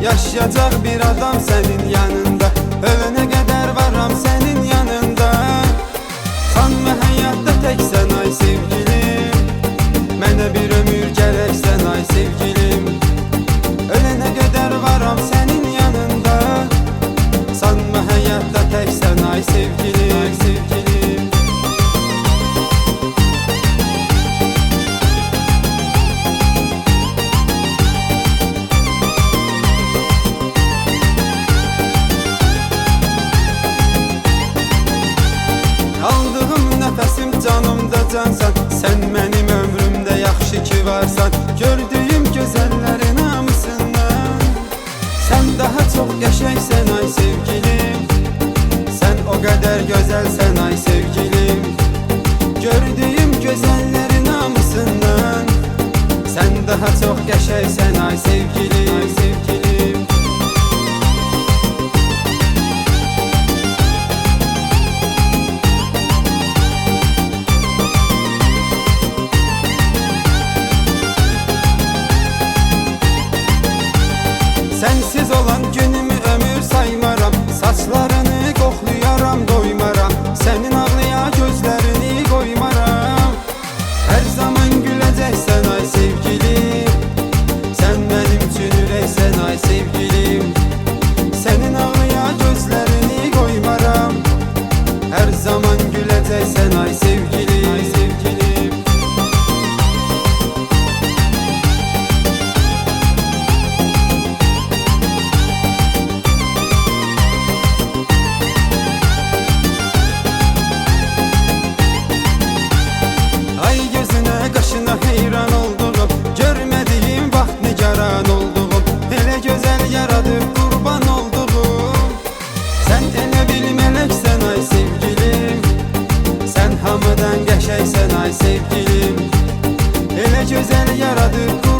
yaşayacak bir adam senin yanında. Ölene kadar varam senin yanında. Sanma hayatta tek sen ay sevgilim, mənə bir ömür gerek sen ay sevgilim. Ölene kadar varam senin yanında. Sanma hayatta tek sen ay sevgilim, ay sevgilim. Aldığım nəfəsim canımda cansan, sen mənim ömrümdə yaxşı ki varsan. Gördüyüm gözəllərin hamısından sen daha çok qəşəngsən ay sevgilim. Sen o kadar güzelsen ay sevgilim. Gördüyüm gözəllərin hamısından sen daha çok qəşəngsən ay sevgilim, ay sevgilim. Sensiz olan günümü ömür saymaram. Saçlarını kokluyaram doymaram. Senin ağlayan gözlerini koymaram. Her zaman güleceksen ay sevgilim. Sen benim için ürəksən ay sevgilim. Senin ağlayan gözlerini koymaram. Her zaman güleceksen ay sevgilim, ay sevgilim. Ay gözüne kaşına heyran olduğum, görmediğim vaxt nigaran olduğum, hele güzel yaradır kurban olduğum. Sen elə bil meleksen ay sevgilim. Sen hamıdan qəşəngsən ay sevgilim. Elə güzel yaradır kurban